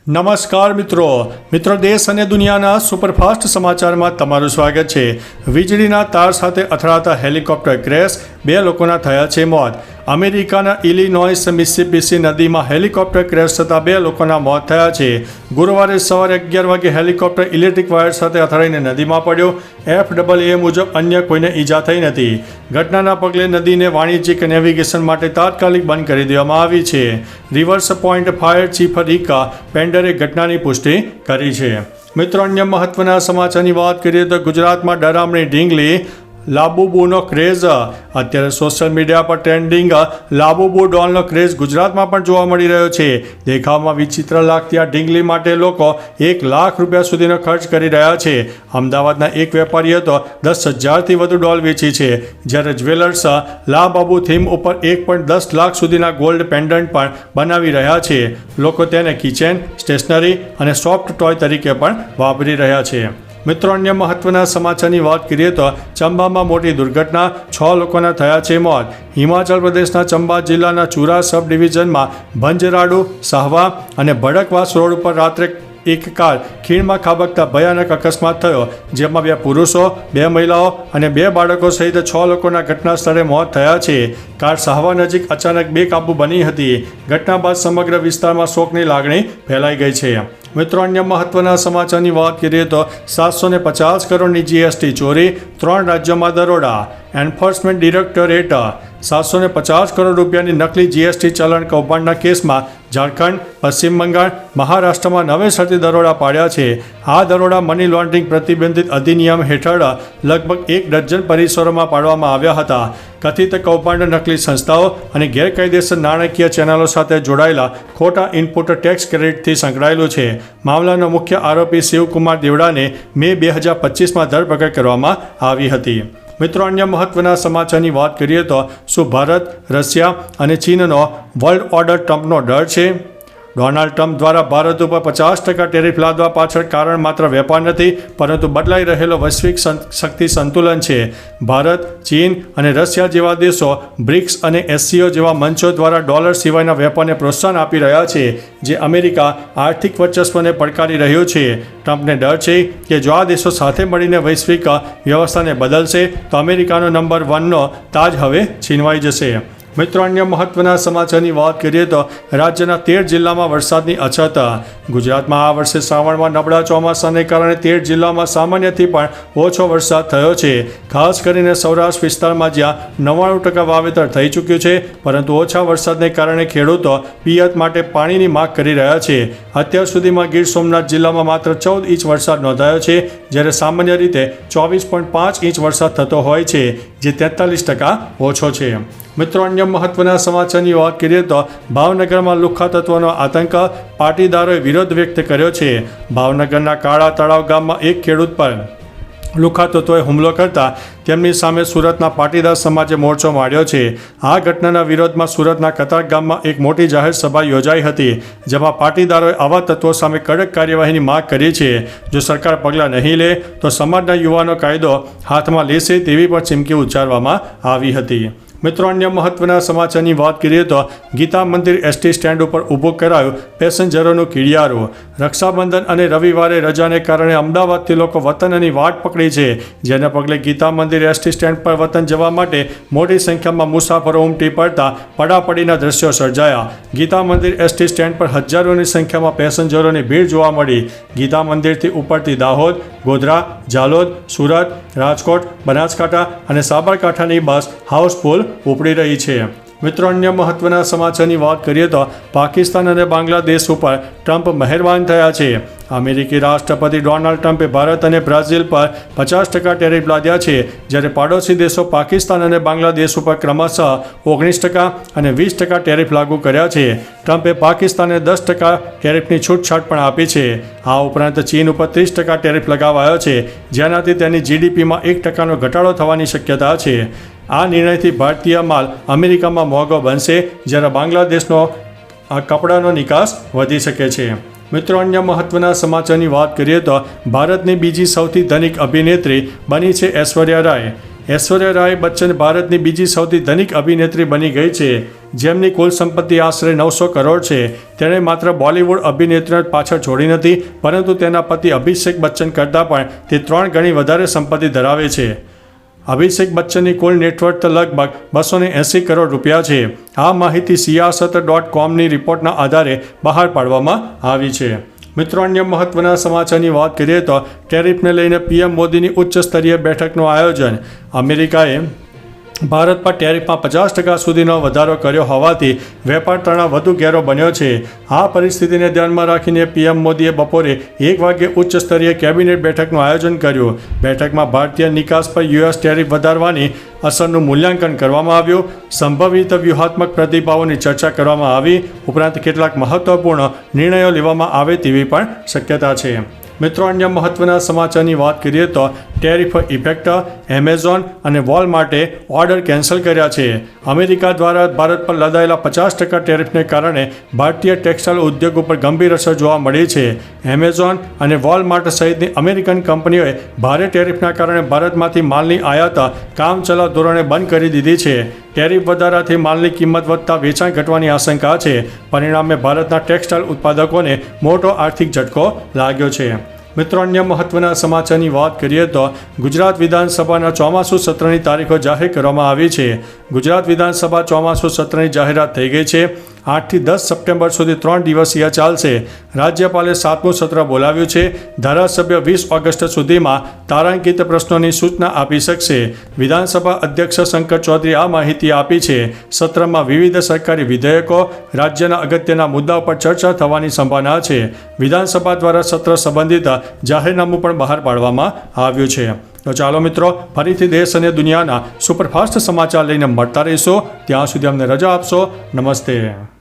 નમસ્કાર મિત્રો દેશ અને દુનિયાના સુપરફાસ્ટ સમાચારમાં તમારું સ્વાગત છે। વીજળીના તાર સાથે અથડાતા હેલિકોપ્ટર ક્રેશ, 2 લોકોના થયા છે મોત। અમેરિકાના ઇલિનોઇસ મિસિસિપી નદીમાં હેલિકોપ્ટર ક્રેશ થતાં 2 લોકોના મોત થયા છે। ગુરુવારે સવારે 11 વાગે હેલિકોપ્ટર ઇલેક્ટ્રિક વાયર સાથે અથડાઈને નદીમાં પડ્યો। FAA મુજબ અન્ય કોઈને ઈજા થઈ નથી। ઘટનાના પગલે નદીને વાણિજ્યિક નેવિગેશન માટે તાત્કાલિક બંધ કરી દેવામાં આવી છે। રિવર્સ પોઈન્ટ ફાયર ચીફ રીકા પેન્ડરે ઘટનાની પુષ્ટિ કરી છે। મિત્રો, અન્ય મહત્વના સમાચારની વાત કરીએ તો ગુજરાતમાં ડરામણી ઢીંગલી લાબુબુનો ક્રેઝ। અત્યારે સોશિયલ મીડિયા પર ટ્રેન્ડિંગ લાબુબુ ડોલનો ક્રેઝ ગુજરાતમાં પણ જોવા મળી રહ્યો છે। દેખાવમાં વિચિત્ર લાગતી આ ઢીંગલી માટે લોકો 1 લાખ રૂપિયા સુધીનો ખર્ચ કરી રહ્યા છે। અમદાવાદના એક વેપારીએ તો 10,000થી વધુ ડોલ વેચી છે, જ્યારે જ્વેલર્સ લાબુબુ થીમ ઉપર 1.10 લાખ સુધીના ગોલ્ડ પેન્ડન્ટ પણ બનાવી રહ્યા છે। લોકો તેને કિચન, સ્ટેશનરી અને સોફ્ટ ટોય તરીકે પણ વાપરી રહ્યા છે। મિત્રો, અન્ય મહત્વના સમાચારની વાત કરીએ તો ચંબામાં મોટી દુર્ઘટના, 6 લોકોના થયા છે મોત। હિમાચલ પ્રદેશના ચંબા જિલ્લાના ચુરા સબ ડિવિઝનમાં ભંજરાડુ, સાહવા અને ભડકવાસ રોડ ઉપર રાત્રે એક કાર ખીણમાં ખાબકતા ભયાનક અકસ્માત થયો, જેમાં 2 પુરુષો, 2 મહિલાઓ અને 2 બાળકો સહિત 6 લોકોના ઘટના સ્થળે મોત થયા છે। કાર સાહવા નજીક અચાનક બેકાબૂ બની હતી। ઘટના બાદ સમગ્ર વિસ્તારમાં શોકની લાગણી ફેલાઈ ગઈ છે। મિત્રો, અન્ય મહત્વના સમાચારની વાત કરીએ તો 750 કરોડની GST ચોરી, 3 રાજ્યોમાં દરોડા। એન્ફોર્સમેન્ટ ડિરેક્ટોરેટ 750 કરોડ રૂપિયાની નકલી GST ચલણ કૌભાંડના કેસમાં ઝારખંડ, પશ્ચિમ બંગાળ, મહારાષ્ટ્રમાં નવેસરથી દરોડા પાડ્યા છે। આ દરોડા મની લોન્ડરિંગ પ્રતિબંધિત અધિનિયમ હેઠળ લગભગ 1 ડઝન પરિસરોમાં પાડવામાં આવ્યા હતા। કથિત કૌભાંડ નકલી સંસ્થાઓ અને ગેરકાયદેસર નાણાકીય ચેનલો સાથે જોડાયેલા ખોટા ઇનપુટ ટેક્સ ક્રેડિટથી સંકળાયેલું છે। મામલાનો મુખ્ય આરોપી શિવકુમાર દેવડાને મે 2025માં ધરપકડ કરવામાં આવી હતી। મિત્રો, અન્ય મહત્વના સમાચારની વાત કરીએ તો શું ભારત, રશિયા અને ચીનનો વર્લ્ડ ઓર્ડર ટ્રમ્પનો ડર છે? ડોનાલ્ડ ટ્રમ્પ દ્વારા ભારત ઉપર 50% ટેરિફ લાદવા પાછળ કારણ માત્ર વેપાર નથી, પરંતુ બદલાઈ રહેલો વૈશ્વિક શક્તિ સંતુલન છે। ભારત, ચીન અને રશિયા જેવા દેશો બ્રિક્સ અને SCO જેવા મંચો દ્વારા ડોલર સિવાયના વેપારને પ્રોત્સાહન આપી રહ્યા છે, જે અમેરિકા આર્થિક વર્ચસ્વને પડકારી રહ્યું છે। ટ્રમ્પને ડર છે કે જો આ દેશો સાથે મળીને વૈશ્વિક વ્યવસ્થાને બદલશે તો અમેરિકાનો નંબર 1નો તાજ હવે છીનવાઈ જશે। મિત્રો, અન્ય મહત્વના સમાચારની વાત કરીએ તો રાજ્યના 13 જિલ્લામાં વરસાદની અછત। ગુજરાતમાં આ વર્ષે શ્રાવણમાં નબળા ચોમાસાને કારણે 13 જિલ્લામાં સામાન્યથી પણ ઓછો વરસાદ થયો છે। ખાસ કરીને સૌરાષ્ટ્ર વિસ્તારમાં જ્યાં 99% વાવેતર થઈ ચૂક્યું છે, પરંતુ ઓછા વરસાદને કારણે ખેડૂતો પિયત માટે પાણીની માંગ કરી રહ્યા છે। અત્યાર સુધીમાં ગીર સોમનાથ જિલ્લામાં માત્ર 14 ઇંચ વરસાદ નોંધાયો છે, જ્યારે સામાન્ય રીતે 24.5 ઇંચ વરસાદ થતો હોય છે, જે 43% ઓછો છે। મિત્રો, અન્ય મહત્વના સમાચારની વાત કરીએ તો ભાવનગરમાં લુખ્ખા તત્વોનો આતંક, પાટીદારોએ વિરોધ વ્યક્ત કર્યો છે। ભાવનગરના કાળા તળાવ ગામમાં એક ખેડૂત પર લુખ્ખા તત્વોએ હુમલો કરતા તેમની સામે સુરતના પાટીદાર સમાજે મોરચો માંડ્યો છે। આ ઘટનાના વિરોધમાં સુરતના કતાર ગામમાં એક મોટી જાહેર સભા યોજાઈ હતી, જેમાં પાટીદારોએ આવા તત્વો સામે કડક કાર્યવાહીની માંગ કરી છે। જો સરકાર પગલાં નહીં લે તો સમાજના યુવાનો કાયદો હાથમાં લેશે તેવી પણ ચીમકી ઉચ્ચારવામાં આવી હતી। મિત્રો, અન્ય મહત્વના સમાચારની વાત કરીએ તો ગીતા મંદિર ST સ્ટેન્ડ ઉપર ઊભું કરાયું પેસેન્જરોનું કીડિયારું। રક્ષાબંધન અને રવિવારે રજાને કારણે અમદાવાદથી લોકો વતનની વાટ પકડી છે, જેને પગલે ગીતા મંદિર ST સ્ટેન્ડ પર વતન જવા માટે મોટી સંખ્યામાં મુસાફરો ઉમટી પડતા પડાપડીના દ્રશ્યો સર્જાયા। ગીતા મંદિર ST સ્ટેન્ડ પર હજારોની સંખ્યામાં પેસેન્જરોની ભીડ જોવા મળી। ગીતા મંદિરથી ઉપરથી દાહોદ, ગોધરા, ઝાલોદ, સુરત, રાજકોટ, બનાસકાંઠા અને સાબરકાંઠાની બસ હાઉસફુલ ઉપડી રહી છે। મિત્રો, અન્ય મહત્વના સમાચારની વાત કરીએ તો પાકિસ્તાન અને બાંગ્લાદેશ ઉપર ટ્રમ્પ મહેરબાન થયા છે। અમેરિકી રાષ્ટ્રપતિ ડોનાલ્ડ ટ્રમ્પે ભારત અને બ્રાઝિલ પર 50% ટેરિફ લાદ્યા છે, જ્યારે પાડોશી દેશો પાકિસ્તાન અને બાંગ્લાદેશ ઉપર ક્રમશઃ 19% અને 20% ટેરિફ લાગુ કર્યા છે। ટ્રમ્પે પાકિસ્તાનને 10% ટેરિફની છૂટછાટ પણ આપી છે। આ ઉપરાંત ચીન ઉપર 30% ટેરિફ લગાવાયો છે, જેનાથી તેની GDPમાં 1%નો ઘટાડો થવાની શક્યતા છે। આ નિર્ણયથી ભારતીય માલ અમેરિકામાં મોંઘો બનશે, જ્યારે બાંગ્લાદેશનો કપડાનો નિકાસ વધી શકે છે। મિત્રો, અન્ય મહત્વના સમાચારની વાત કરીએ તો ભારતની બીજી સૌથી ધનિક અભિનેત્રી બની છે ઐશ્વર્યા રાય। ઐશ્વર્યા રાય બચ્ચન ભારતની બીજી સૌથી ધનિક અભિનેત્રી બની ગઈ છે। જેમની કુલ સંપત્તિ આશરે 900 કરોડ છે. તેણે માત્ર બોલિવૂડ અભિનેત્રીઓ પાછળ છોડી નથી, પરંતુ તેના પતિ અભિષેક બચ્ચન કરતાં પણ તે 3 ગણી વધારે સંપત્તિ ધરાવે છે. અભિષેક બચ્ચનની કુલ નેટવર્થ લગભગ 280 કરોડ રૂપિયા છે. આ માહિતી સિયાસત.comની રિપોર્ટના આધારે બહાર પાડવામાં આવી છે. મિત્રો, અન્ય મહત્વના સમાચારની વાત કરીએ તો ટેરિફને લઈને પીએમ મોદીની ઉચ્ચ સ્તરીય બેઠકનું આયોજન. અમેરિકાએ ભારત પર ટેરિફમાં 50% સુધીનો વધારો કર્યો હોવાથી વેપાર તણાવ વધુ ઘેરો બન્યો છે. આ પરિસ્થિતિને ધ્યાનમાં રાખીને પીએમ મોદીએ બપોરે 1 વાગ્યે ઉચ્ચ સ્તરીય કેબિનેટ બેઠકનું આયોજન કર્યું. બેઠકમાં ભારતીય નિકાસ પર યુએસ ટેરિફ વધારવાની અસરનું મૂલ્યાંકન કરવામાં આવ્યું. સંભવિત વ્યૂહાત્મક પ્રતિભાવોની ચર્ચા કરવામાં આવી. ઉપરાંત કેટલાક મહત્વપૂર્ણ નિર્ણયો લેવામાં આવે તેવી પણ શક્યતા છે. મિત્રો, અન્ય મહત્વના સમાચારની વાત કરીએ તો ટેરિફ ઇફેક્ટ. એમેઝોન અને વોલમાર્ટે ઓર્ડર કેન્સલ કર્યા છે. અમેરિકા દ્વારા ભારત પર લદાયેલા 50% ટેરિફને કારણે ભારતીય ટેક્સટાઇલ ઉદ્યોગ ઉપર ગંભીર અસર જોવા મળી છે. એમેઝોન અને વોલમાર્ટ સહિતની અમેરિકન કંપનીઓએ ભારે ટેરિફના કારણે ભારતમાંથી માલની આયાત કામચલાઉ ધોરણે બંધ કરી દીધી છે. ટેરિફ વધારાથી માલની કિંમત વધતા વેચાણ ઘટવાની આશંકા છે. પરિણામે ભારતના ટેક્સટાઇલ ઉત્પાદકોને મોટો આર્થિક ઝટકો લાગ્યો છે. મિત્રો, અન્ય મહત્વના સમાચારની વાત કરીએ તો ગુજરાત વિધાનસભાના ચોમાસુ સત્રની તારીખો જાહેર કરવામાં આવી છે. ગુજરાત વિધાનસભા ચોમાસુ સત્રની જાહેરાત થઈ ગઈ છે. 8 થી 10 સપ્ટેમ્બર સુધી 3 દિવસીય ચાલશે. રાજ્યપાલે 7મું સત્ર બોલાવ્યું છે. ધારાસભ્ય 20 ઓગસ્ટ સુધીમાં તારાંકિત પ્રશ્નોની સૂચના આપી શકશે. વિધાનસભા અધ્યક્ષ શંકર ચૌધરીએ આ માહિતી આપી છે. સત્રમાં વિવિધ સરકારી વિધેયકો, રાજ્યના અગત્યના મુદ્દાઓ પર ચર્ચા થવાની સંભાવના છે. વિધાનસભા દ્વારા સત્ર સંબંધિત જાહેરનામું પણ બહાર પાડવામાં આવ્યું છે. તો ચાલો મિત્રો, ફરીથી દેશ અને દુનિયાના સુપરફાસ્ટ સમાચાર લઈને મળતા રહીશું. ત્યાં સુધી અમને રજા આપશો. નમસ્તે.